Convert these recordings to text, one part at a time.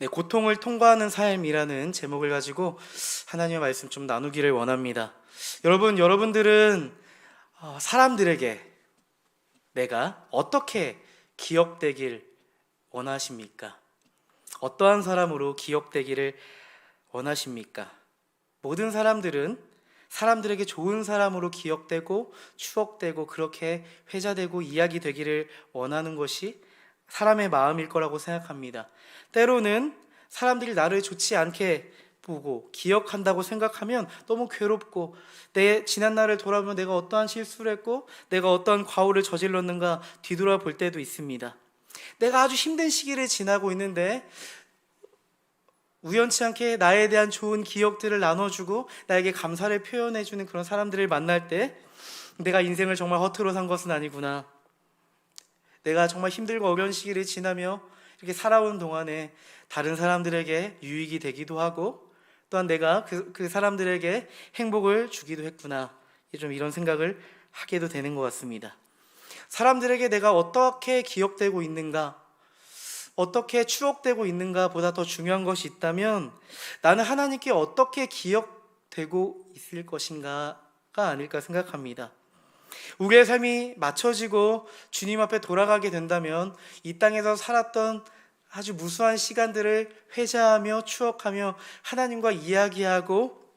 네, 고통을 통과하는 삶이라는 제목을 가지고 하나님의 말씀 좀 나누기를 원합니다. 여러분들은 사람들에게 내가 어떻게 기억되길 원하십니까? 어떠한 사람으로 기억되기를 원하십니까? 모든 사람들은 사람들에게 좋은 사람으로 기억되고 추억되고 그렇게 회자되고 이야기되기를 원하는 것이 사람의 마음일 거라고 생각합니다. 때로는 사람들이 나를 좋지 않게 보고 기억한다고 생각하면 너무 괴롭고, 내 지난 날을 돌아보면 내가 어떠한 실수를 했고 내가 어떠한 과오를 저질렀는가 뒤돌아볼 때도 있습니다. 내가 아주 힘든 시기를 지나고 있는데 우연치 않게 나에 대한 좋은 기억들을 나눠주고 나에게 감사를 표현해주는 그런 사람들을 만날 때, 내가 인생을 정말 허투루 산 것은 아니구나, 내가 정말 힘들고 어려운 시기를 지나며 이렇게 살아온 동안에 다른 사람들에게 유익이 되기도 하고 또한 내가 그 사람들에게 행복을 주기도 했구나, 좀 이런 생각을 하게도 되는 것 같습니다. 사람들에게 내가 어떻게 기억되고 있는가, 어떻게 추억되고 있는가 보다 더 중요한 것이 있다면 나는 하나님께 어떻게 기억되고 있을 것인가가 아닐까 생각합니다. 우리의 삶이 맞춰지고 주님 앞에 돌아가게 된다면 이 땅에서 살았던 아주 무수한 시간들을 회자하며 추억하며 하나님과 이야기하고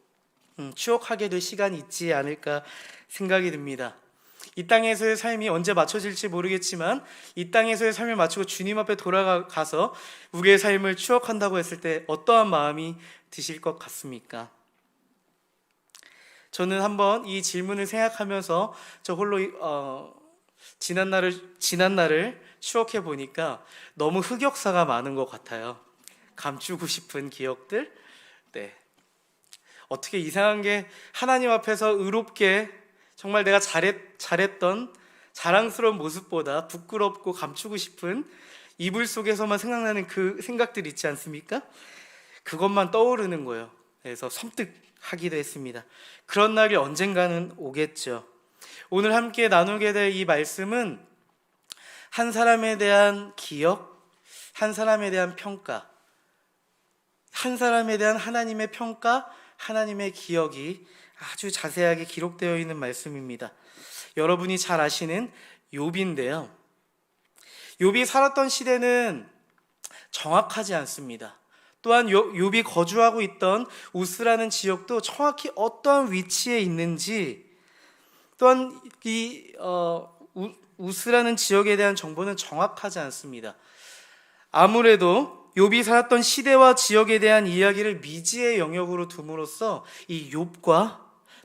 추억하게 될 시간이 있지 않을까 생각이 듭니다. 이 땅에서의 삶이 언제 맞춰질지 모르겠지만 이 땅에서의 삶을 마치고 주님 앞에 돌아가서 우리의 삶을 추억한다고 했을 때 어떠한 마음이 드실 것 같습니까? 저는 한번 이 질문을 생각하면서 저 홀로 지난 날을 추억해 보니까 너무 흑역사가 많은 것 같아요. 감추고 싶은 기억들. 네. 어떻게 이상한 게 하나님 앞에서 의롭게 정말 내가 잘했던 자랑스러운 모습보다 부끄럽고 감추고 싶은 이불 속에서만 생각나는 그 생각들 있지 않습니까? 그것만 떠오르는 거예요. 그래서 섬뜩하기도 했습니다. 그런 날이 언젠가는 오겠죠. 오늘 함께 나누게 될 이 말씀은 한 사람에 대한 기억, 한 사람에 대한 평가, 한 사람에 대한 하나님의 평가, 하나님의 기억이 아주 자세하게 기록되어 있는 말씀입니다. 여러분이 잘 아시는 욥인데요. 욥이 살았던 시대는 정확하지 않습니다. 또한 욥이 거주하고 있던 우스라는 지역도 정확히 어떠한 위치에 있는지, 또한 이 우스라는 지역에 대한 정보는 정확하지 않습니다. 아무래도 욥이 살았던 시대와 지역에 대한 이야기를 미지의 영역으로 둠으로써 이 욥과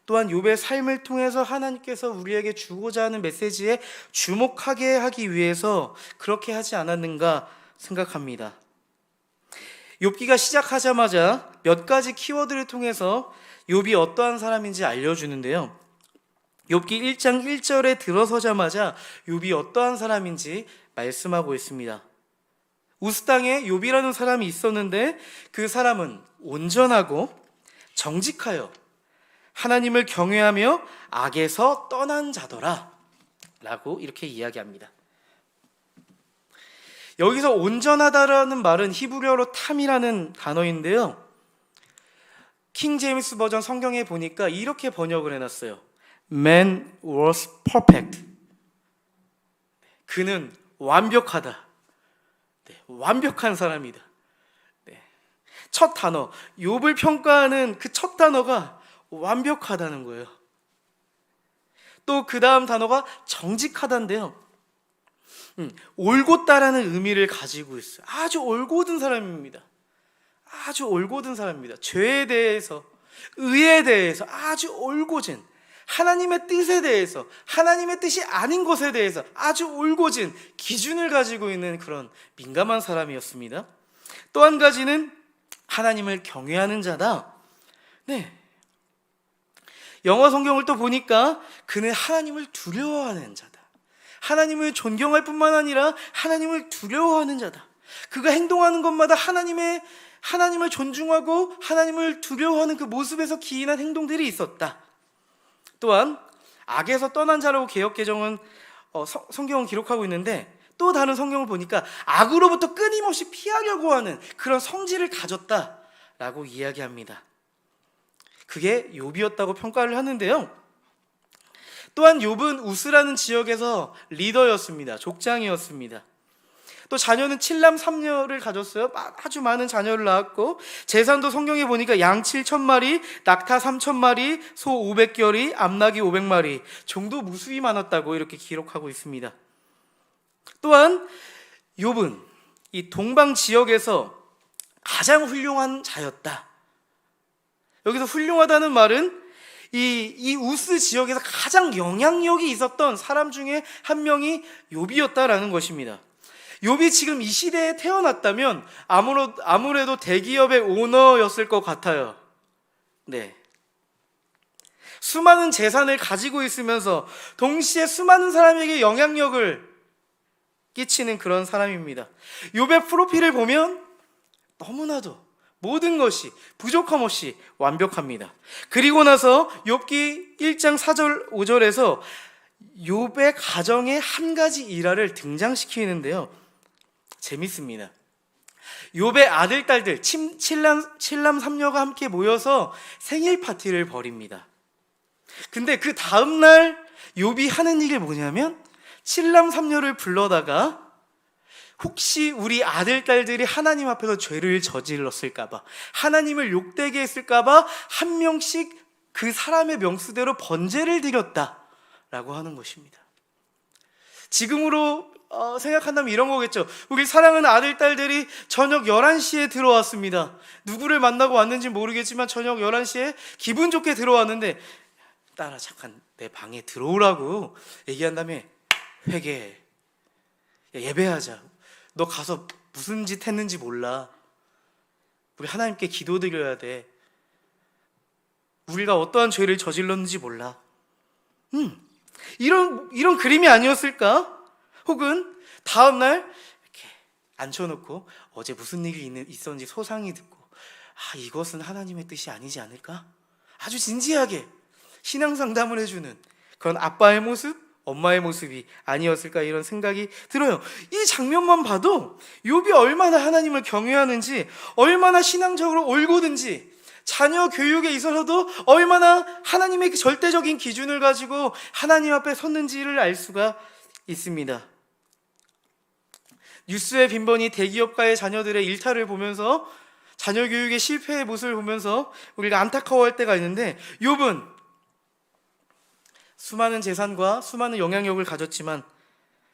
또한 욥의 삶을 통해서 하나님께서 우리에게 주고자 하는 메시지에 주목하게 하기 위해서 그렇게 하지 않았는가 생각합니다. 욥기가 시작하자마자 몇 가지 키워드를 통해서 욥이 어떠한 사람인지 알려주는데요. 욥기 1장 1절에 들어서자마자 욥이 어떠한 사람인지 말씀하고 있습니다. 우스 땅에 욥이라는 사람이 있었는데 그 사람은 온전하고 정직하여 하나님을 경외하며 악에서 떠난 자더라 라고 이렇게 이야기합니다. 여기서 온전하다라는 말은 히브리어로 탐이라는 단어인데요, 킹 제임스 버전 성경에 보니까 이렇게 번역을 해놨어요. Man was perfect. 그는 완벽하다. 네, 완벽한 사람이다. 네. 첫 단어, 욥을 평가하는 그 첫 단어가 완벽하다는 거예요. 또 그 다음 단어가 정직하다인데요, 올곧다라는 의미를 가지고 있어요. 아주 올곧은 사람입니다. 아주 올곧은 사람입니다. 죄에 대해서, 의에 대해서 아주 올곧은, 하나님의 뜻에 대해서, 하나님의 뜻이 아닌 것에 대해서 아주 올곧은 기준을 가지고 있는 그런 민감한 사람이었습니다. 또 한 가지는 하나님을 경외하는 자다. 네. 영어 성경을 또 보니까 그는 하나님을 두려워하는 자다. 하나님을 존경할 뿐만 아니라 하나님을 두려워하는 자다. 그가 행동하는 것마다 하나님을 존중하고 하나님을 두려워하는 그 모습에서 기인한 행동들이 있었다. 또한 악에서 떠난 자라고 개역개정은 성경은 기록하고 있는데, 또 다른 성경을 보니까 악으로부터 끊임없이 피하려고 하는 그런 성질을 가졌다라고 이야기합니다. 그게 욥이었다고 평가를 하는데요. 또한 욥은 우스라는 지역에서 리더였습니다. 족장이었습니다. 또 자녀는 7남 3녀를 가졌어요. 아주 많은 자녀를 낳았고, 재산도 성경에 보니까 양 7,000마리, 낙타 3,000마리, 소 500결이, 암나귀 500마리, 종도 무수히 많았다고 이렇게 기록하고 있습니다. 또한 욥은 이 동방 지역에서 가장 훌륭한 자였다. 여기서 훌륭하다는 말은 이 우스 지역에서 가장 영향력이 있었던 사람 중에 한 명이 욥이었다라는 것입니다. 욥이 지금 이 시대에 태어났다면 아무래도 대기업의 오너였을 것 같아요. 네. 수많은 재산을 가지고 있으면서 동시에 수많은 사람에게 영향력을 끼치는 그런 사람입니다. 욥의 프로필을 보면 너무나도 모든 것이 부족함 없이 완벽합니다. 그리고 나서 욥기 1장 4절 5절에서 욥의 가정의 한 가지 일화를 등장시키는데요. 재밌습니다. 욥의 아들, 딸들, 칠남 3녀가 함께 모여서 생일 파티를 벌입니다. 근데 그 다음날 욥이 하는 일이 뭐냐면 7남 3녀를 불러다가 혹시 우리 아들, 딸들이 하나님 앞에서 죄를 저질렀을까봐, 하나님을 욕되게 했을까봐 한 명씩 그 사람의 명수대로 번제를 드렸다라고 하는 것입니다. 지금으로 생각한다면 이런 거겠죠. 우리 사랑하는 아들, 딸들이 저녁 11시에 들어왔습니다. 누구를 만나고 왔는지 모르겠지만 저녁 11시에 기분 좋게 들어왔는데, 딸아 잠깐 내 방에 들어오라고 얘기한 다음에 회개해. 예배하자. 너 가서 무슨 짓 했는지 몰라. 우리 하나님께 기도드려야 돼. 우리가 어떠한 죄를 저질렀는지 몰라. 이런 그림이 아니었을까? 혹은 다음날 이렇게 앉혀놓고 어제 무슨 일이 있었는지 소상히 듣고, 이것은 하나님의 뜻이 아니지 않을까? 아주 진지하게 신앙 상담을 해주는 그런 아빠의 모습, 엄마의 모습이 아니었을까, 이런 생각이 들어요. 이 장면만 봐도 욥이 얼마나 하나님을 경외하는지, 얼마나 신앙적으로 올곧은지, 자녀 교육에 있어서도 얼마나 하나님의 그 절대적인 기준을 가지고 하나님 앞에 섰는지를 알 수가 있습니다. 뉴스에 빈번히 대기업가의 자녀들의 일탈을 보면서, 자녀 교육의 실패의 모습을 보면서 우리가 안타까워할 때가 있는데, 욥은 수많은 재산과 수많은 영향력을 가졌지만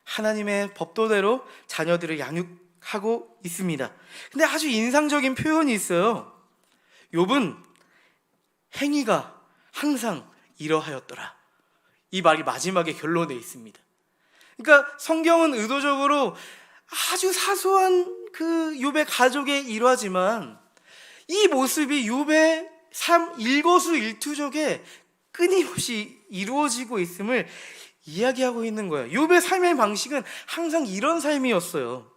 하나님의 법도대로 자녀들을 양육하고 있습니다. 근데 아주 인상적인 표현이 있어요. 욥은 행위가 항상 이러하였더라. 이 말이 마지막에 결론에 있습니다. 그러니까 성경은 의도적으로 아주 사소한 그 욥의 가족의 일화지만 이 모습이 욥의 삶 일거수일투족에 끊임없이 이루어지고 있음을 이야기하고 있는 거예요. 욥의 삶의 방식은 항상 이런 삶이었어요.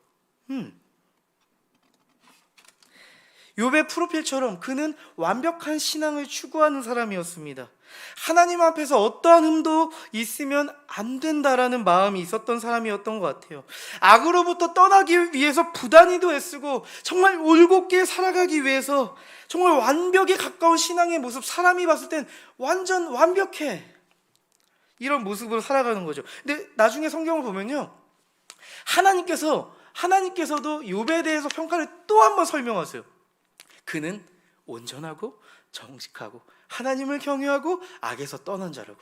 욥의 프로필처럼 그는 완벽한 신앙을 추구하는 사람이었습니다. 하나님 앞에서 어떠한 흠도 있으면 안 된다라는 마음이 있었던 사람이었던 것 같아요. 악으로부터 떠나기 위해서 부단히도 애쓰고 정말 올곧게 살아가기 위해서 정말 완벽에 가까운 신앙의 모습, 사람이 봤을 땐 완전 완벽해, 이런 모습으로 살아가는 거죠. 근데 나중에 성경을 보면요, 하나님께서도 욥에 대해서 평가를 또 한 번 설명하세요. 그는 온전하고 정직하고 하나님을 경외하고 악에서 떠난 자라고.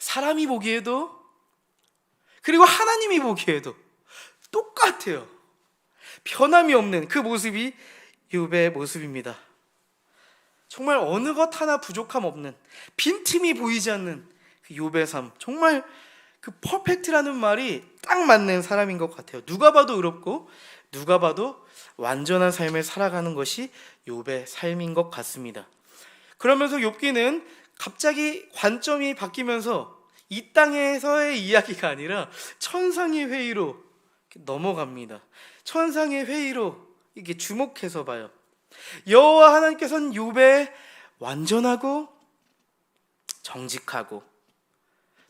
사람이 보기에도, 그리고 하나님이 보기에도 똑같아요. 변함이 없는 그 모습이 욥의 모습입니다. 정말 어느 것 하나 부족함 없는, 빈틈이 보이지 않는 그 욥의 삶, 정말 그 퍼펙트라는 말이 딱 맞는 사람인 것 같아요. 누가 봐도 의롭고 누가 봐도 완전한 삶을 살아가는 것이 욥의 삶인 것 같습니다. 그러면서 욥기는 갑자기 관점이 바뀌면서 이 땅에서의 이야기가 아니라 천상의 회의로 넘어갑니다. 천상의 회의로 이렇게 주목해서 봐요. 여호와 하나님께서는 욥의 완전하고 정직하고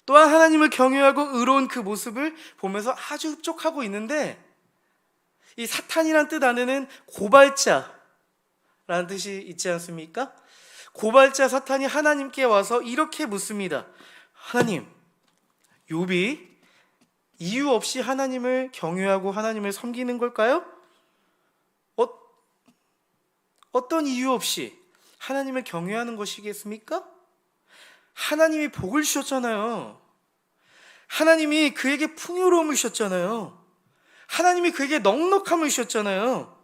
또한 하나님을 경외하고 의로운 그 모습을 보면서 아주 흡족하고 있는데, 이 사탄이란 뜻 안에는 고발자라는 뜻이 있지 않습니까? 고발자 사탄이 하나님께 와서 이렇게 묻습니다. 하나님, 욥이 이유 없이 하나님을 경외하고 하나님을 섬기는 걸까요? 어떤 이유 없이 하나님을 경외하는 것이겠습니까? 하나님이 복을 주셨잖아요. 하나님이 그에게 풍요로움을 주셨잖아요. 하나님이 그에게 넉넉함을 주셨잖아요.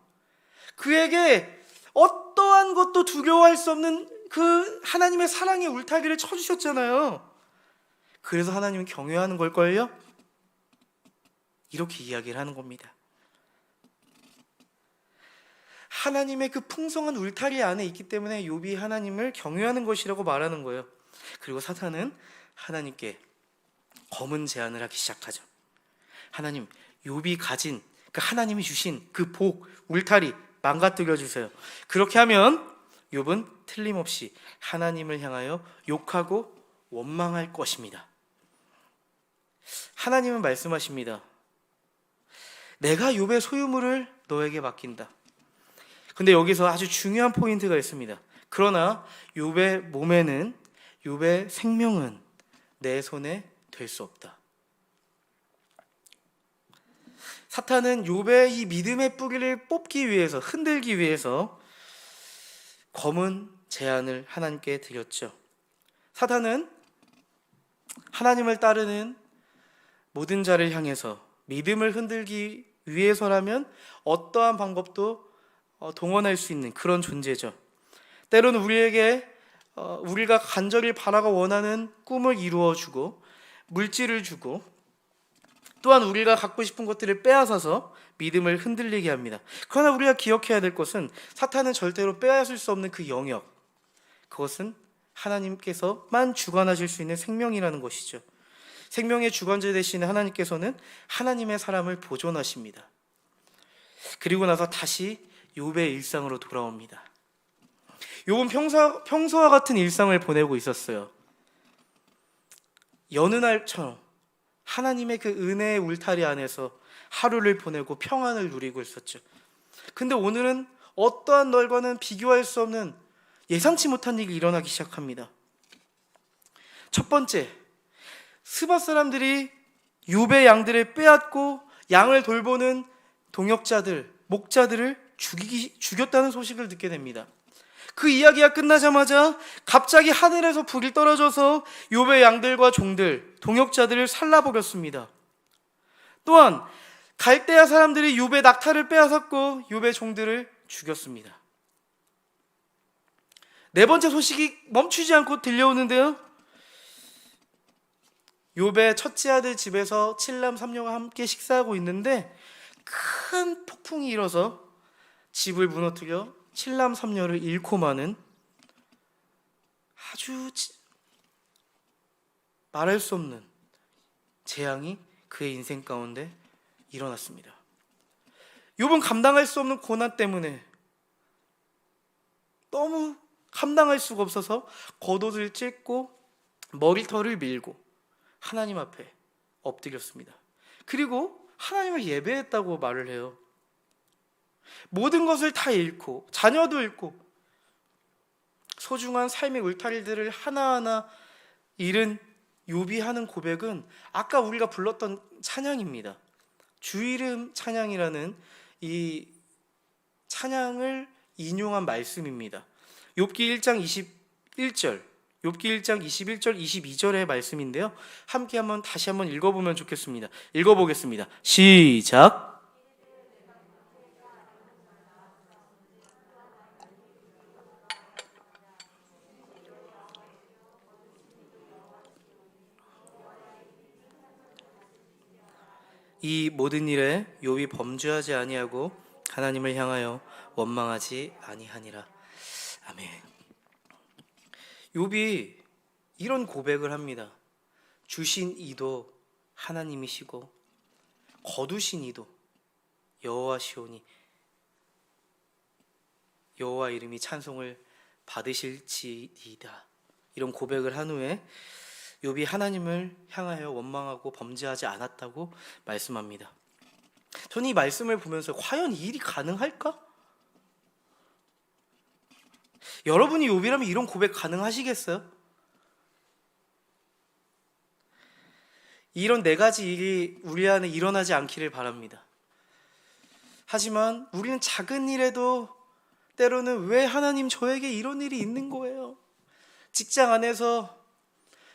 그에게 어떠한 것도 두려워할 수 없는 그 하나님의 사랑의 울타리를 쳐주셨잖아요. 그래서 하나님은 경외하는 걸걸요? 이렇게 이야기를 하는 겁니다. 하나님의 그 풍성한 울타리 안에 있기 때문에 욥이 하나님을 경외하는 것이라고 말하는 거예요. 그리고 사탄은 하나님께 검은 제안을 하기 시작하죠. 하나님, 욥이 가진 그 하나님이 주신 그 복, 울타리 망가뜨려 주세요. 그렇게 하면 욥은 틀림없이 하나님을 향하여 욕하고 원망할 것입니다. 하나님은 말씀하십니다. 내가 욥의 소유물을 너에게 맡긴다. 근데 여기서 아주 중요한 포인트가 있습니다. 그러나 욥의 몸에는, 욥의 생명은 내 손에 될 수 없다. 사탄은 욥의 이 믿음의 뿌리를 뽑기 위해서, 흔들기 위해서 검은 제안을 하나님께 드렸죠. 사탄은 하나님을 따르는 모든 자를 향해서 믿음을 흔들기 위해서라면 어떠한 방법도 동원할 수 있는 그런 존재죠. 때로는 우리가 간절히 바라고 원하는 꿈을 이루어주고 물질을 주고, 또한 우리가 갖고 싶은 것들을 빼앗아서 믿음을 흔들리게 합니다. 그러나 우리가 기억해야 될 것은 사탄은 절대로 빼앗을 수 없는 그 영역, 그것은 하나님께서만 주관하실 수 있는 생명이라는 것이죠. 생명의 주관자 되시는 하나님께서는 하나님의 사람을 보존하십니다. 그리고 나서 다시 욥의 일상으로 돌아옵니다. 욥은 평소와 같은 일상을 보내고 있었어요. 여느 날처럼 하나님의 그 은혜의 울타리 안에서 하루를 보내고 평안을 누리고 있었죠. 근데 오늘은 어떠한 날과는 비교할 수 없는 예상치 못한 일이 일어나기 시작합니다. 첫 번째, 스바 사람들이 욥의 양들을 빼앗고 양을 돌보는 동역자들, 목자들을 죽였다는 소식을 듣게 됩니다. 그 이야기가 끝나자마자 갑자기 하늘에서 불이 떨어져서 욥의 양들과 종들, 동역자들을 살라버렸습니다. 또한 갈대아 사람들이 욥의 낙타를 빼앗았고 욥의 종들을 죽였습니다. 네 번째 소식이 멈추지 않고 들려오는데요. 욥의 첫째 아들 집에서 칠남 삼녀가 함께 식사하고 있는데 큰 폭풍이 일어서 집을 무너뜨려 칠남 삼녀를 잃고 마는 아주 말할 수 없는 재앙이 그의 인생 가운데 일어났습니다. 욥은 감당할 수 없는 고난 때문에 너무 감당할 수가 없어서 겉옷을 찢고 머리털을 밀고 하나님 앞에 엎드렸습니다. 그리고 하나님을 예배했다고 말을 해요. 모든 것을 다 잃고 자녀도 잃고 소중한 삶의 울타리들을 하나하나 잃은 욥이 하는 고백은 아까 우리가 불렀던 찬양입니다. 주 이름 찬양이라는 이 찬양을 인용한 말씀입니다. 욥기 1장 21절, 욥기 1장 21절, 22절의 말씀인데요. 함께 다시 한번 읽어보면 좋겠습니다. 읽어보겠습니다. 시작. 이 모든 일에 욥이 범죄하지 아니하고 하나님을 향하여 원망하지 아니하니라. 아멘. 욥이 이런 고백을 합니다. 주신 이도 하나님이시고 거두신 이도 여호와시오니 여호와 이름이 찬송을 받으실지이다. 이런 고백을 한 후에 욥이 하나님을 향하여 원망하고 범죄하지 않았다고 말씀합니다. 저는 이 말씀을 보면서 과연 이 일이 가능할까? 여러분이 욥이라면 이런 고백 가능하시겠어요? 이런 네 가지 일이 우리 안에 일어나지 않기를 바랍니다. 하지만 우리는 작은 일에도 때로는 왜 하나님 저에게 이런 일이 있는 거예요? 직장 안에서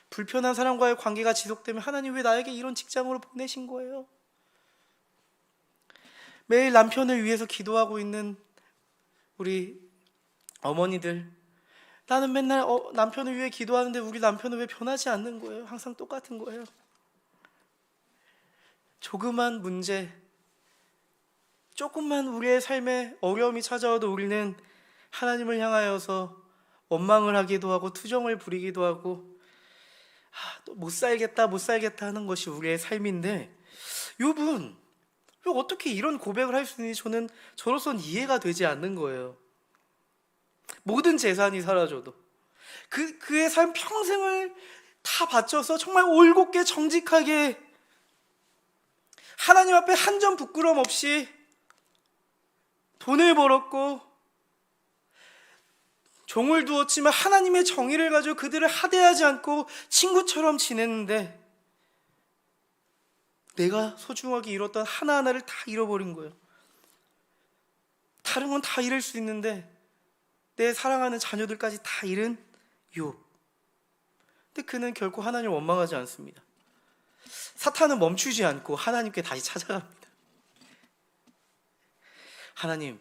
불편한 사람과의 관계가 지속되면 하나님 왜 나에게 이런 직장으로 보내신 거예요? 매일 남편을 위해서 기도하고 있는 우리 어머니들, 나는 맨날 남편을 위해 기도하는데 우리 남편은 왜 변하지 않는 거예요? 항상 똑같은 거예요. 조그만 문제, 조금만 우리의 삶에 어려움이 찾아와도 우리는 하나님을 향하여서 원망을 하기도 하고 투정을 부리기도 하고 또 못 살겠다 하는 것이 우리의 삶인데, 욥은 왜 어떻게 이런 고백을 할 수 있는지 저는 저로서는 이해가 되지 않는 거예요. 모든 재산이 사라져도 그의 삶 평생을 다 바쳐서 정말 올곧게 정직하게 하나님 앞에 한 점 부끄럼 없이 돈을 벌었고 종을 두었지만 하나님의 정의를 가지고 그들을 하대하지 않고 친구처럼 지냈는데 내가 소중하게 잃었던 하나하나를 다 잃어버린 거예요. 다른 건 다 잃을 수 있는데 내 사랑하는 자녀들까지 다 잃은 욥. 근데 그는 결코 하나님을 원망하지 않습니다. 사탄은 멈추지 않고 하나님께 다시 찾아갑니다. 하나님,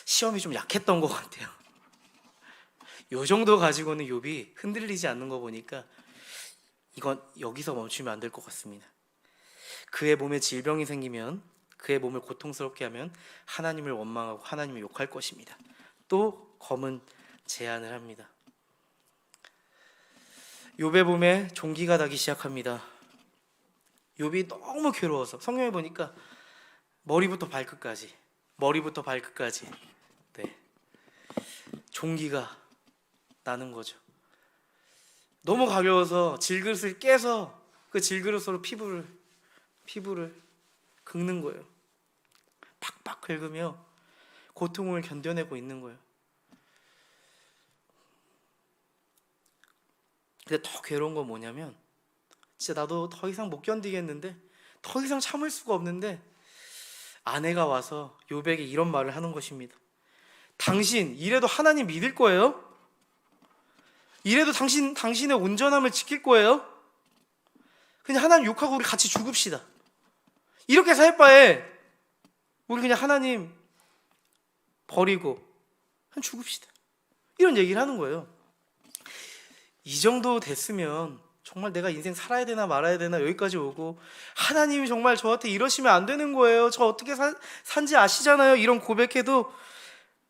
시험이 좀 약했던 것 같아요. 요 정도 가지고는 욥이 흔들리지 않는 거 보니까 이건 여기서 멈추면 안 될 것 같습니다. 그의 몸에 질병이 생기면, 그의 몸을 고통스럽게 하면 하나님을 원망하고 하나님을 욕할 것입니다. 또 검은 제안을 합니다. 욥의 몸에 종기가 나기 시작합니다. 욥이 너무 괴로워서 성경에 보니까 머리부터 발끝까지 종기가 나는 거죠. 너무 가벼워서 질그릇을 깨서 그 질그릇으로 피부를 긁는 거예요. 팍팍 긁으며 고통을 견뎌내고 있는 거예요. 근데 더 괴로운 건 뭐냐면, 진짜 나도 더 이상 못 견디겠는데, 더 이상 참을 수가 없는데 아내가 와서 욥에게 이런 말을 하는 것입니다. 당신 이래도 하나님 믿을 거예요? 이래도 당신의 온전함을 지킬 거예요? 그냥 하나님 욕하고 우리 같이 죽읍시다. 이렇게 살 바에 우리 그냥 하나님 버리고 그냥 죽읍시다. 이런 얘기를 하는 거예요. 이 정도 됐으면 정말 내가 인생 살아야 되나 말아야 되나 여기까지 오고, 하나님이 정말 저한테 이러시면 안 되는 거예요. 저 어떻게 산지 아시잖아요. 이런 고백해도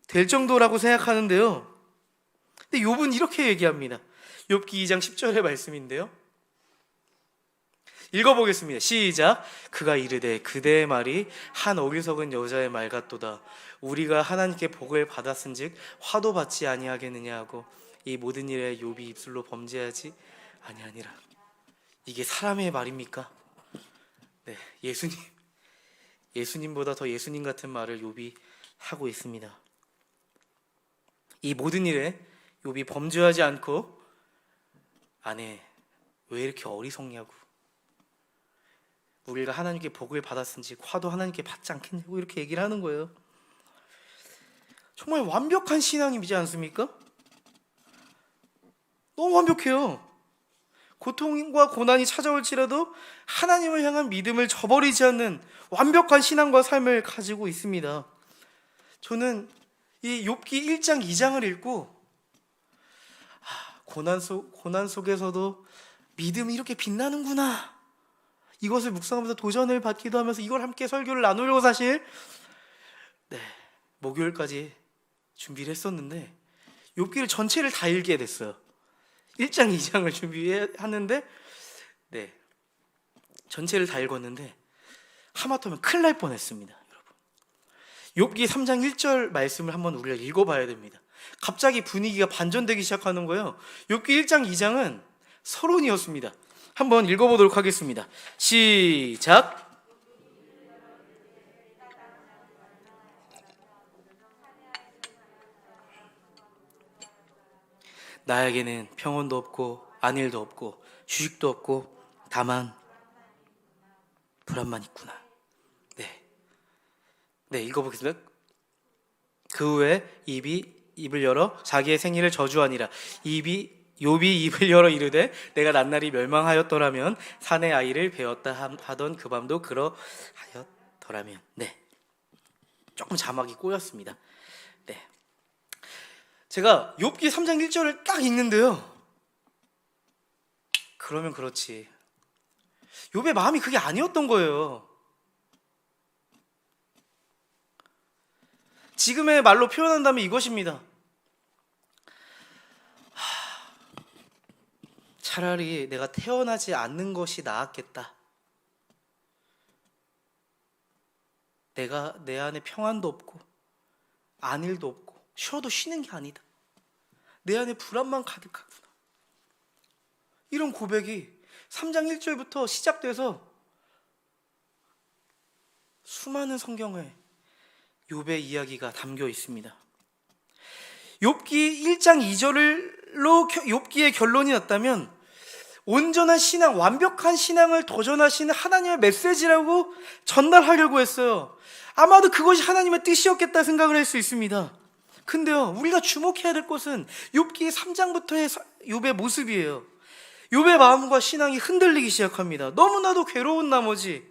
될 정도라고 생각하는데요. 근데 욥은 이렇게 얘기합니다. 욥기 2장 10절의 말씀인데요. 읽어보겠습니다. 시작. 그가 이르되 그대의 말이 한 어리석은 여자의 말 같도다. 우리가 하나님께 복을 받았은즉 화도 받지 아니하겠느냐 하고 이 모든 일에 욥이 입술로 범죄하지 아니하니라. 이게 사람의 말입니까? 네, 예수님보다 더 예수님 같은 말을 욥이 하고 있습니다. 이 모든 일에 욥이 범죄하지 않고 아내 왜 이렇게 어리석냐고, 우리가 하나님께 복을 받았은지 화도 하나님께 받지 않겠냐고 이렇게 얘기를 하는 거예요. 정말 완벽한 신앙이지 않습니까? 너무 완벽해요. 고통과 고난이 찾아올지라도 하나님을 향한 믿음을 저버리지 않는 완벽한 신앙과 삶을 가지고 있습니다. 저는 이 욥기 1장 2장을 읽고 고난 속에서도 믿음이 이렇게 빛나는구나, 이것을 묵상하면서 도전을 받기도 하면서 이걸 함께 설교를 나누려고 사실 목요일까지 준비를 했었는데 욥기를 전체를 다 읽게 됐어요. 1장 2장을 준비하는데 전체를 다 읽었는데 하마터면 큰일 날 뻔했습니다. 여러분, 욥기 3장 1절 말씀을 한번 우리가 읽어봐야 됩니다. 갑자기 분위기가 반전되기 시작하는 거예요. 욥기 1장 2장은 서론이었습니다. 한번 읽어보도록 하겠습니다. 시작. 나에게는 평온도 없고 안일도 없고 휴식도 없고 다만 불안만 있구나. 네, 읽어보겠습니다. 그 후에 입을 열어 자기의 생일을 저주하니라. 욥이 입을 열어 이르되 내가 낱날이 멸망하였더라면 사내 아이를 배웠다 하던 그 밤도 그러하였더라면. 네, 조금 자막이 꼬였습니다. 네, 제가 욥기 3장 1절을 딱 읽는데요, 그러면 그렇지, 욥의 마음이 그게 아니었던 거예요. 지금의 말로 표현한다면 이것입니다. 차라리 내가 태어나지 않는 것이 나았겠다. 내가 내 안에 평안도 없고 안일도 없고 쉬어도 쉬는 게 아니다. 내 안에 불안만 가득하구나. 이런 고백이 3장 1절부터 시작돼서 수많은 성경에 욥의 이야기가 담겨 있습니다. 욥기 1장 2절로 욥기의 결론이 났다면 온전한 신앙, 완벽한 신앙을 도전하시는 하나님의 메시지라고 전달하려고 했어요. 아마도 그것이 하나님의 뜻이었겠다 생각을 할 수 있습니다. 근데요, 우리가 주목해야 될 것은 욥기 3장부터의 욥의 모습이에요. 욥의 마음과 신앙이 흔들리기 시작합니다. 너무나도 괴로운 나머지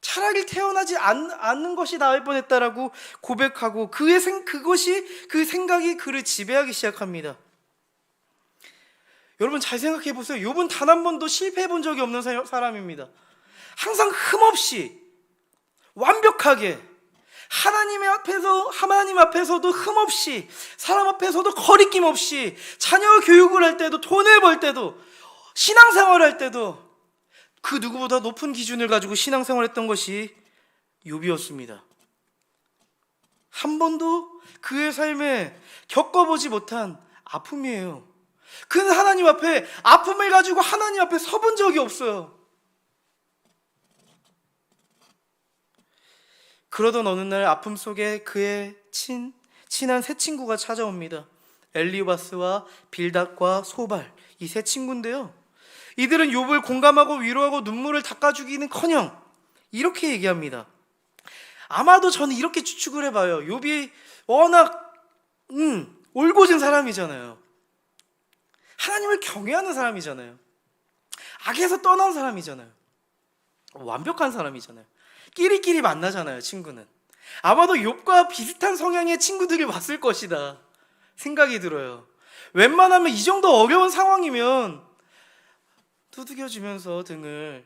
차라리 태어나지 않는 것이 나을 뻔했다라고 고백하고 그 생각이 그를 지배하기 시작합니다. 여러분 잘 생각해 보세요. 욥은 단 한 번도 실패해 본 적이 없는 사람입니다. 항상 흠없이 완벽하게 하나님 앞에서도 흠없이, 사람 앞에서도 거리낌 없이, 자녀 교육을 할 때도, 돈을 벌 때도, 신앙생활을 할 때도 그 누구보다 높은 기준을 가지고 신앙생활했던 것이 욥이었습니다. 한 번도 그의 삶에 겪어보지 못한 아픔이에요. 그는 하나님 앞에 아픔을 가지고 하나님 앞에 서본 적이 없어요. 그러던 어느 날 아픔 속에 그의 친한 세 친구가 찾아옵니다. 엘리바스와 빌닷과 소발, 이 세 친구인데요, 이들은 욥을 공감하고 위로하고 눈물을 닦아주기는커녕 이렇게 얘기합니다. 아마도 저는 이렇게 추측을 해봐요. 욥이 워낙 올곧은 사람이잖아요. 하나님을 경외하는 사람이잖아요. 악에서 떠난 사람이잖아요. 완벽한 사람이잖아요. 끼리끼리 만나잖아요, 친구는. 아마도 욥과 비슷한 성향의 친구들이 왔을 것이다 생각이 들어요. 웬만하면 이 정도 어려운 상황이면 두들겨주면서 등을,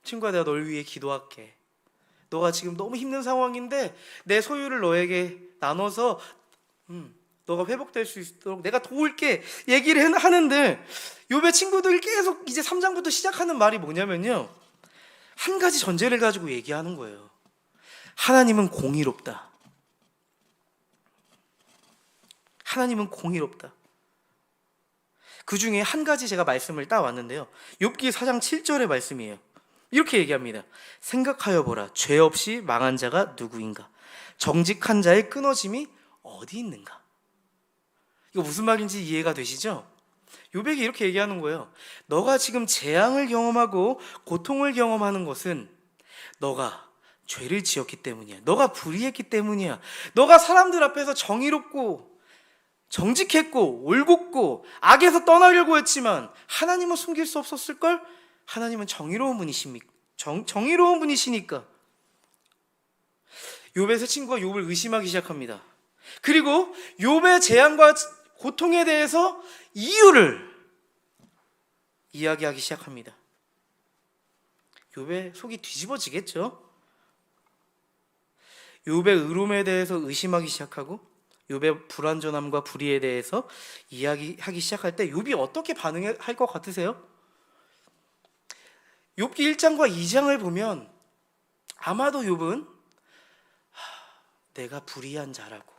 친구야 내가 널 위해 기도할게, 너가 지금 너무 힘든 상황인데 내 소유를 너에게 나눠서 너가 회복될 수 있도록 내가 도울게 얘기를 하는데, 욥의 친구들이 계속 이제 3장부터 시작하는 말이 뭐냐면요, 한 가지 전제를 가지고 얘기하는 거예요. 하나님은 공의롭다. 하나님은 공의롭다. 그 중에 한 가지 제가 말씀을 따왔는데요, 욥기 4장 7절의 말씀이에요. 이렇게 얘기합니다. 생각하여 보라, 죄 없이 망한 자가 누구인가? 정직한 자의 끊어짐이 어디 있는가? 이거 무슨 말인지 이해가 되시죠? 욥에게 이렇게 얘기하는 거예요. 너가 지금 재앙을 경험하고 고통을 경험하는 것은 너가 죄를 지었기 때문이야. 너가 불의했기 때문이야. 너가 사람들 앞에서 정의롭고 정직했고 올곧고 악에서 떠나려고 했지만 하나님은 숨길 수 없었을걸? 하나님은 정의로운 분이시니까. 욥의 세 친구가 욥을 의심하기 시작합니다. 그리고 욥의 재앙과 고통에 대해서 이유를 이야기하기 시작합니다. 욥의 속이 뒤집어지겠죠? 욥의 의로움에 대해서 의심하기 시작하고 욥의 불완전함과 불의에 대해서 이야기하기 시작할 때 욥이 어떻게 반응할 것 같으세요? 욥기 1장과 2장을 보면 아마도 욥은 내가 불의한 자라고,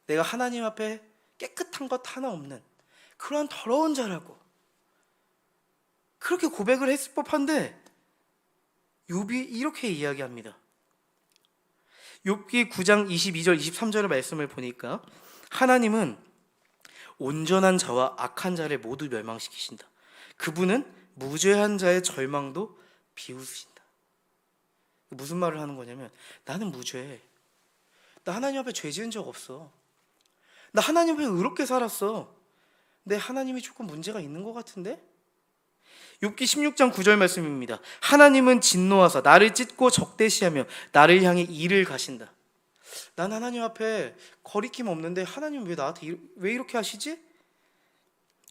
내가 하나님 앞에 깨끗한 것 하나 없는 그러한 더러운 자라고 그렇게 고백을 했을 법한데 욥이 이렇게 이야기합니다. 욥기 9장 22절 23절의 말씀을 보니까 하나님은 온전한 자와 악한 자를 모두 멸망시키신다. 그분은 무죄한 자의 절망도 비웃으신다. 무슨 말을 하는 거냐면 나는 무죄해. 나 하나님 앞에 죄 지은 적 없어. 나 하나님 앞에 의롭게 살았어. 내 하나님이 조금 문제가 있는 것 같은데? 욥기 16장 9절 말씀입니다. 하나님은 진노하사 나를 찢고 적대시하며 나를 향해 이를 가신다. 난 하나님 앞에 거리낌 없는데 하나님 왜 나한테 왜 이렇게 하시지?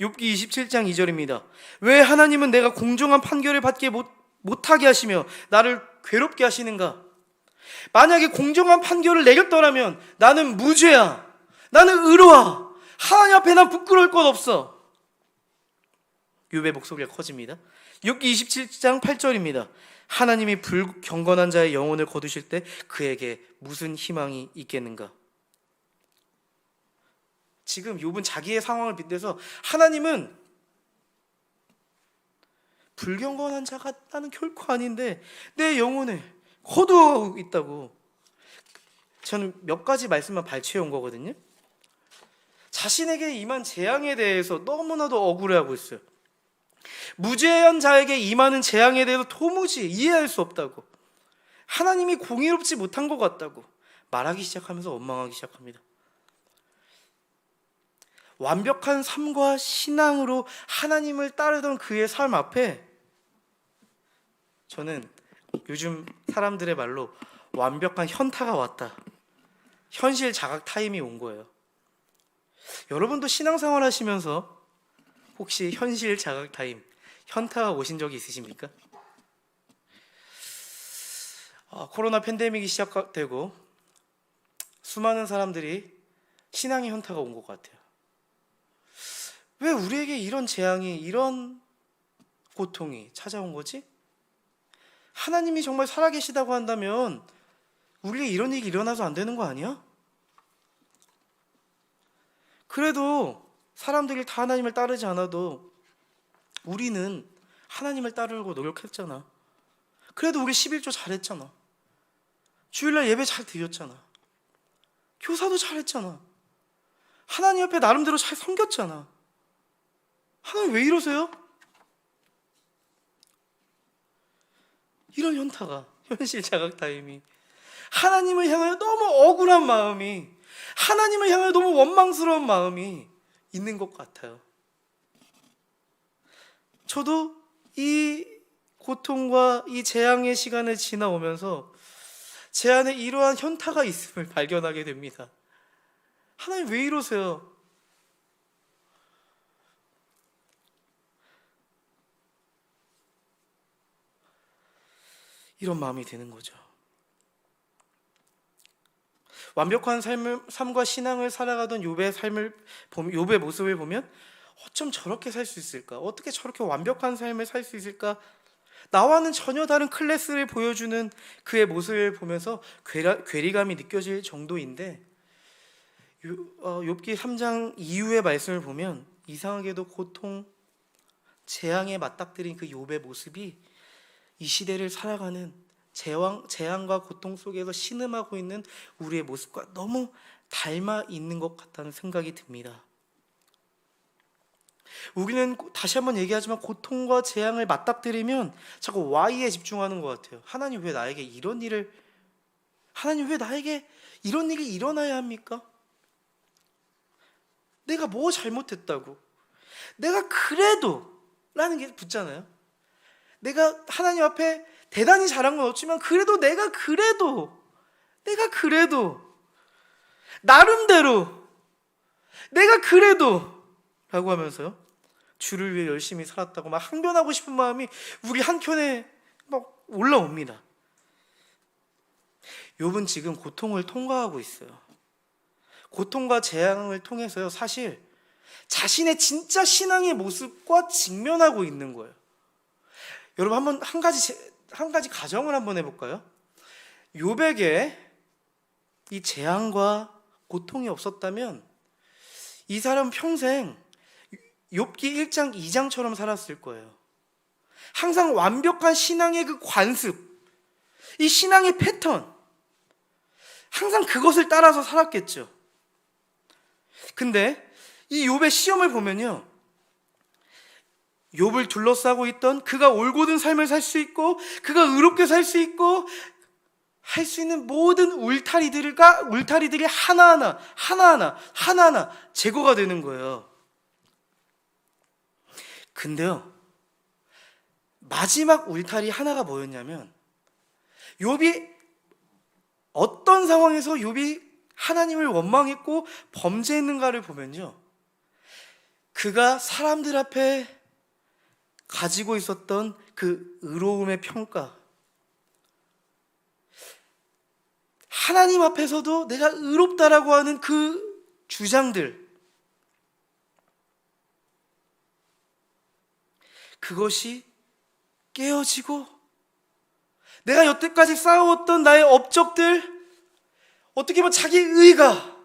욥기 27장 2절입니다. 왜 하나님은 내가 공정한 판결을 받게 못하게 하시며 나를 괴롭게 하시는가? 만약에 공정한 판결을 내렸더라면 나는 무죄야. 나는 의로워. 하나님 앞에 난 부끄러울 것 없어. 욥의 목소리가 커집니다. 욥기 27장 8절입니다. 하나님이 불경건한 자의 영혼을 거두실 때 그에게 무슨 희망이 있겠는가? 지금 욥은 자기의 상황을 빗대서 하나님은 불경건한 자가 나는 결코 아닌데 내 영혼을 거두어 있다고. 저는 몇 가지 말씀만 발췌해 온 거거든요. 자신에게 임한 재앙에 대해서 너무나도 억울해하고 있어요. 무죄한 자에게 임하는 재앙에 대해서 도무지 이해할 수 없다고, 하나님이 공의롭지 못한 것 같다고 말하기 시작하면서 원망하기 시작합니다. 완벽한 삶과 신앙으로 하나님을 따르던 그의 삶 앞에 저는 요즘 사람들의 말로 완벽한 현타가 왔다, 현실 자각 타임이 온 거예요. 여러분도 신앙생활 하시면서 혹시 현실 자각 타임, 현타가 오신 적이 있으십니까? 코로나 팬데믹이 시작되고 수많은 사람들이 신앙의 현타가 온 것 같아요. 왜 우리에게 이런 재앙이, 이런 고통이 찾아온 거지? 하나님이 정말 살아계시다고 한다면 우리에게 이런 일이 일어나서 안 되는 거 아니야? 그래도 사람들이 다 하나님을 따르지 않아도 우리는 하나님을 따르려고 노력했잖아. 그래도 우리 11조 잘했잖아. 주일날 예배 잘 드렸잖아. 교사도 잘했잖아. 하나님 앞에 나름대로 잘 섬겼잖아. 하나님 왜 이러세요? 이런 현타가, 현실 자각 타임이, 하나님을 향하여 너무 억울한 마음이, 하나님을 향하여 너무 원망스러운 마음이 있는 것 같아요. 저도 이 고통과 이 재앙의 시간을 지나오면서 제 안에 이러한 현타가 있음을 발견하게 됩니다. 하나님 왜 이러세요? 이런 마음이 드는 거죠. 완벽한 삶과 신앙을 살아가던 욥의 모습을 보면 어쩜 저렇게 살 수 있을까? 어떻게 저렇게 완벽한 삶을 살 수 있을까? 나와는 전혀 다른 클래스를 보여주는 그의 모습을 보면서 괴리감이 느껴질 정도인데, 욥기 3장 이후의 말씀을 보면 이상하게도 고통, 재앙에 맞닥뜨린 그 욥의 모습이 이 시대를 살아가는 재앙과 고통 속에서 신음하고 있는 우리의 모습과 너무 닮아 있는 것 같다는 생각이 듭니다. 우리는 다시 한번 얘기하지만 고통과 재앙을 맞닥뜨리면 자꾸 Y에 집중하는 것 같아요. 하나님 왜 나에게 이런 일이 일어나야 합니까? 내가 뭐 잘못했다고? 내가 그래도 라는 게 붙잖아요. 내가 하나님 앞에 대단히 잘한 건 없지만 그래도 내가 그래도 나름대로 내가 그래도 라고 하면서요, 주를 위해 열심히 살았다고 막 항변하고 싶은 마음이 우리 한켠에 막 올라옵니다. 욥은 지금 고통을 통과하고 있어요. 고통과 재앙을 통해서요, 사실 자신의 진짜 신앙의 모습과 직면하고 있는 거예요. 여러분 한 가지 가정을 한번 해볼까요? 욥에게 이 재앙과 고통이 없었다면 이 사람 평생 욥기 1장 2장처럼 살았을 거예요. 항상 완벽한 신앙의 그 관습, 이 신앙의 패턴, 항상 그것을 따라서 살았겠죠. 근데 이 욥의 시험을 보면요, 욥을 둘러싸고 있던 그가 올곧은 삶을 살 수 있고 그가 의롭게 살 수 있고 할 수 있는 모든 울타리들이 하나하나 제거가 되는 거예요. 근데요, 마지막 울타리 하나가 뭐였냐면, 욥이 어떤 상황에서 욥이 하나님을 원망했고 범죄했는가를 보면요, 그가 사람들 앞에 가지고 있었던 그 의로움의 평가, 하나님 앞에서도 내가 의롭다라고 하는 그 주장들, 그것이 깨어지고 내가 여태까지 쌓아왔던 나의 업적들, 어떻게 보면 자기 의가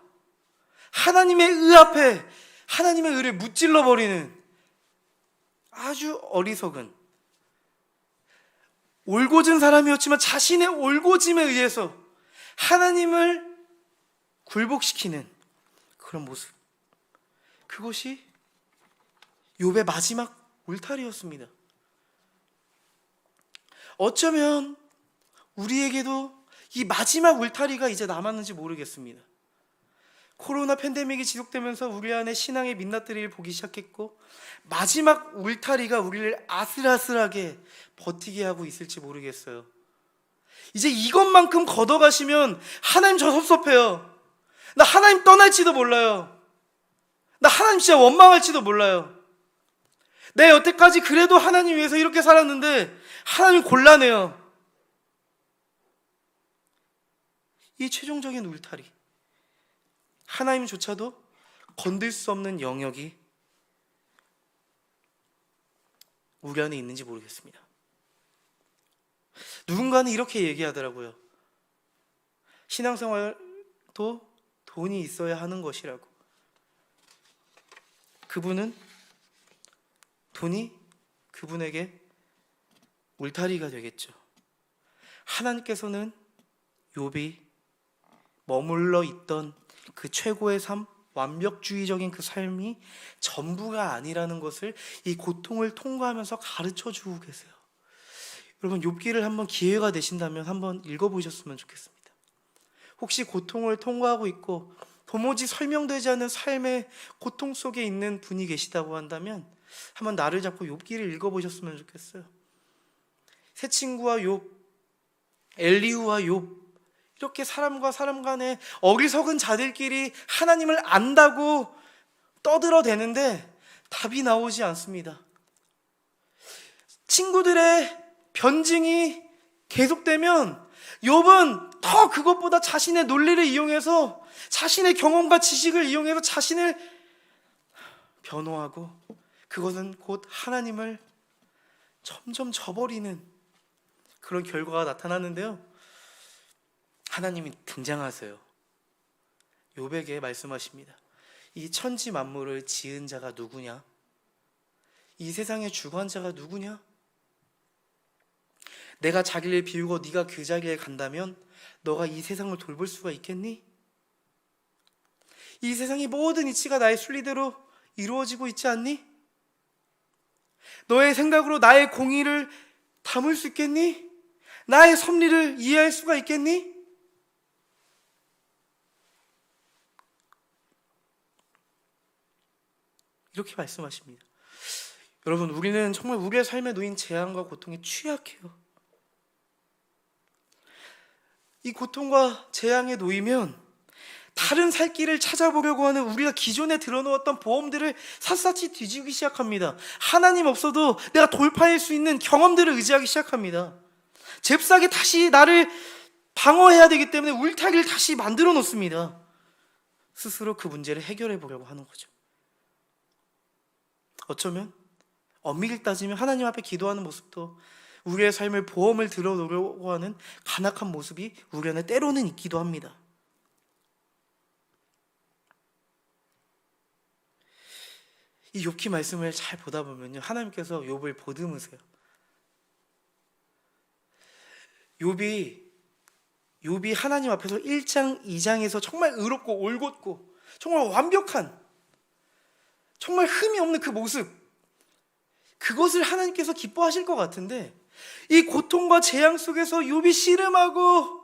하나님의 의 앞에 하나님의 의를 무찔러 버리는 아주 어리석은, 올곧은 사람이었지만 자신의 올곧음에 의해서 하나님을 굴복시키는 그런 모습, 그것이 욥의 마지막 울타리였습니다. 어쩌면 우리에게도 이 마지막 울타리가 이제 남았는지 모르겠습니다. 코로나 팬데믹이 지속되면서 우리 안에 신앙의 민낯들을 보기 시작했고, 마지막 울타리가 우리를 아슬아슬하게 버티게 하고 있을지 모르겠어요. 이제 이것만큼 걷어가시면 하나님 저 섭섭해요. 나 하나님 떠날지도 몰라요. 나 하나님 진짜 원망할지도 몰라요. 내 여태까지 그래도 하나님 위해서 이렇게 살았는데 하나님 곤란해요. 이 최종적인 울타리, 하나님조차도 건들 수 없는 영역이 우리 안에 있는지 모르겠습니다. 누군가는 이렇게 얘기하더라고요. 신앙생활도 돈이 있어야 하는 것이라고. 그분은 돈이 그분에게 울타리가 되겠죠. 하나님께서는 욥이 머물러 있던 그 최고의 삶, 완벽주의적인 그 삶이 전부가 아니라는 것을 이 고통을 통과하면서 가르쳐 주고 계세요. 여러분, 욥기를 한번 기회가 되신다면 한번 읽어보셨으면 좋겠습니다. 혹시 고통을 통과하고 있고 도무지 설명되지 않는 삶의 고통 속에 있는 분이 계시다고 한다면 한번 나를 잡고 욥기를 읽어보셨으면 좋겠어요. 세 친구와 욥, 엘리후와 욥, 이렇게 사람과 사람 간에 어리석은 자들끼리 하나님을 안다고 떠들어대는데 답이 나오지 않습니다. 친구들의 변증이 계속되면 욥은 더 그것보다 자신의 논리를 이용해서, 자신의 경험과 지식을 이용해서 자신을 변호하고, 그것은 곧 하나님을 점점 저버리는 그런 결과가 나타나는데요, 하나님이 등장하세요. 욥에게 말씀하십니다. 이 천지 만물을 지은 자가 누구냐? 이 세상의 주관자가 누구냐? 내가 자기를 비우고 네가 그 자리에 간다면 너가 이 세상을 돌볼 수가 있겠니? 이 세상의 모든 이치가 나의 순리대로 이루어지고 있지 않니? 너의 생각으로 나의 공의를 담을 수 있겠니? 나의 섭리를 이해할 수가 있겠니? 이렇게 말씀하십니다. 여러분, 우리는 정말 우리의 삶에 놓인 재앙과 고통에 취약해요. 이 고통과 재앙에 놓이면 다른 살 길을 찾아보려고 하는 우리가 기존에 들어놓았던 보험들을 샅샅이 뒤지기 시작합니다. 하나님 없어도 내가 돌파할 수 있는 경험들을 의지하기 시작합니다. 잽싸게 다시 나를 방어해야 되기 때문에 울타리를 다시 만들어 놓습니다. 스스로 그 문제를 해결해 보려고 하는 거죠. 어쩌면 엄밀히 따지면 하나님 앞에 기도하는 모습도 우리의 삶을 보험을 들어놓으려고 하는 간악한 모습이 우리 안에 때로는 있기도 합니다. 이 욥기 말씀을 잘 보다 보면요, 하나님께서 욥을 보듬으세요. 욥이 하나님 앞에서 1장, 2장에서 정말 의롭고 올곧고 정말 완벽한, 정말 흠이 없는 그 모습, 그것을 하나님께서 기뻐하실 것 같은데, 이 고통과 재앙 속에서 욥이 씨름하고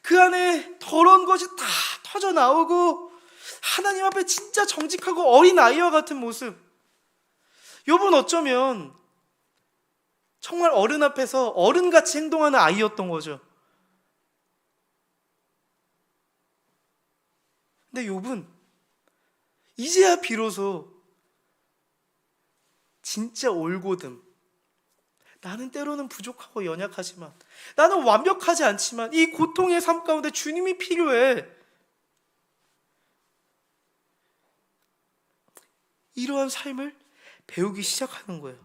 그 안에 더러운 것이 다 터져 나오고 하나님 앞에 진짜 정직하고 어린 아이와 같은 모습. 욥은 어쩌면 정말 어른 앞에서 어른같이 행동하는 아이였던 거죠. 근데 욥은 이제야 비로소 진짜 올곧음, 나는 때로는 부족하고 연약하지만, 나는 완벽하지 않지만 이 고통의 삶 가운데 주님이 필요해, 이러한 삶을 배우기 시작하는 거예요.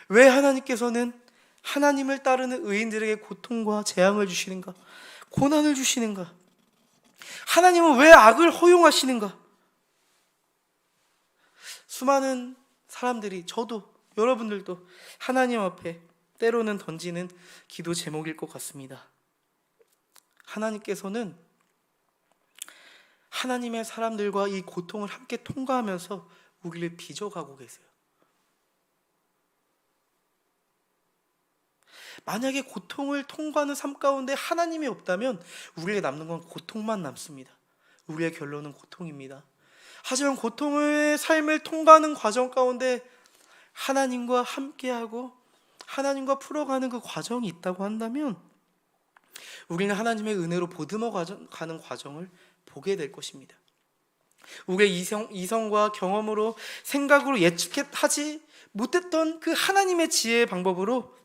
왜 하나님께서는 하나님을 따르는 의인들에게 고통과 재앙을 주시는가? 고난을 주시는가? 하나님은 왜 악을 허용하시는가? 수많은 사람들이, 저도, 여러분들도 하나님 앞에 때로는 던지는 기도 제목일 것 같습니다. 하나님께서는 하나님의 사람들과 이 고통을 함께 통과하면서 우리를 빚어가고 계세요. 만약에 고통을 통과하는 삶 가운데 하나님이 없다면 우리에게 남는 건 고통만 남습니다. 우리의 결론은 고통입니다. 하지만 고통의 삶을 통과하는 과정 가운데 하나님과 함께하고 하나님과 풀어가는 그 과정이 있다고 한다면 우리는 하나님의 은혜로 보듬어 가는 과정을 보게 될 것입니다. 우리의 이성과 경험으로, 생각으로 예측하지 못했던 그 하나님의 지혜의 방법으로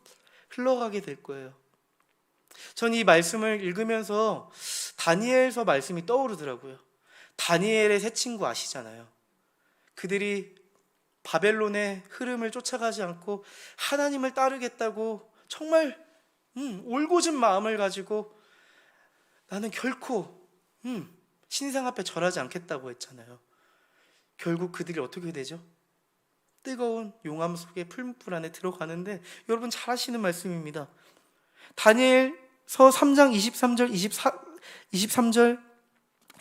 흘러가게 될 거예요. 전 이 말씀을 읽으면서 다니엘서 말씀이 떠오르더라고요. 다니엘의 세 친구 아시잖아요. 그들이 바벨론의 흐름을 쫓아가지 않고 하나님을 따르겠다고 정말 올곧은 마음을 가지고 나는 결코 신상 앞에 절하지 않겠다고 했잖아요. 결국 그들이 어떻게 되죠? 뜨거운 용암 속에 풀무불 안에 들어가는데, 여러분 잘 아시는 말씀입니다. 다니엘서 3장 23절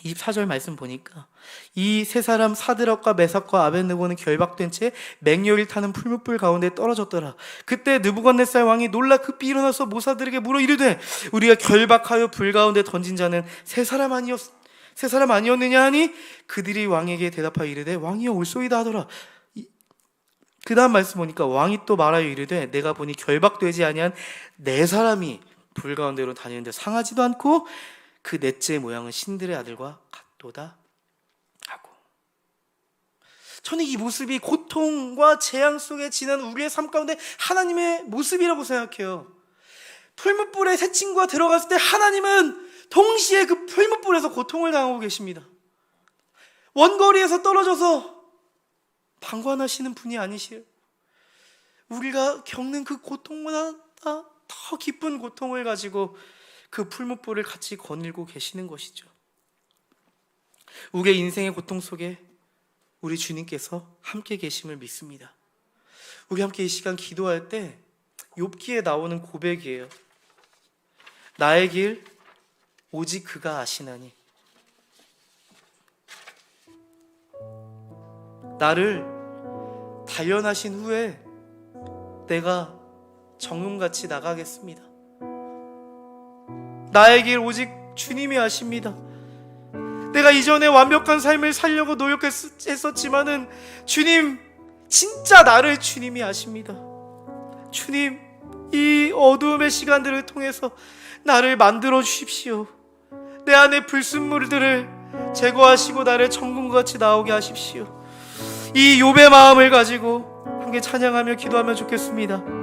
24절 말씀 보니까 이 세 사람 사드락과 메삭과 아벳느고는 결박된 채 맹렬히 타는 풀무불 가운데 떨어졌더라. 그때 느부갓네살 왕이 놀라 급히 일어나서 모사들에게 물어 이르되 우리가 결박하여 불 가운데 던진 자는 세 사람 아니었느냐 하니 그들이 왕에게 대답하여 이르되 왕이여 올소이다 하더라. 그 다음 말씀 보니까 왕이 또 말하여 이르되 내가 보니 결박되지 아니한 네 사람이 불 가운데로 다니는데 상하지도 않고 그 넷째 모양은 신들의 아들과 같도다 하고. 저는 이 모습이 고통과 재앙 속에 지난 우리의 삶 가운데 하나님의 모습이라고 생각해요. 풀무불에 새 친구가 들어갔을 때 하나님은 동시에 그 풀무불에서 고통을 당하고 계십니다. 원거리에서 떨어져서 방관하시는 분이 아니시에요. 우리가 겪는 그 고통보다 더 깊은 고통을 가지고 그 풀무불을 같이 거닐고 계시는 것이죠. 우리의 인생의 고통 속에 우리 주님께서 함께 계심을 믿습니다. 우리 함께 이 시간 기도할 때 욥기에 나오는 고백이에요. 나의 길 오직 그가 아시나니. 나를 단련하신 후에 내가 정금같이 나가겠습니다. 나의 길 오직 주님이 아십니다. 내가 이전에 완벽한 삶을 살려고 노력했었지만은 주님, 진짜 나를 주님이 아십니다. 주님, 이 어두움의 시간들을 통해서 나를 만들어 주십시오. 내 안에 불순물들을 제거하시고 나를 정금같이 나오게 하십시오. 이 욥의 마음을 가지고 함께 찬양하며 기도하면 좋겠습니다.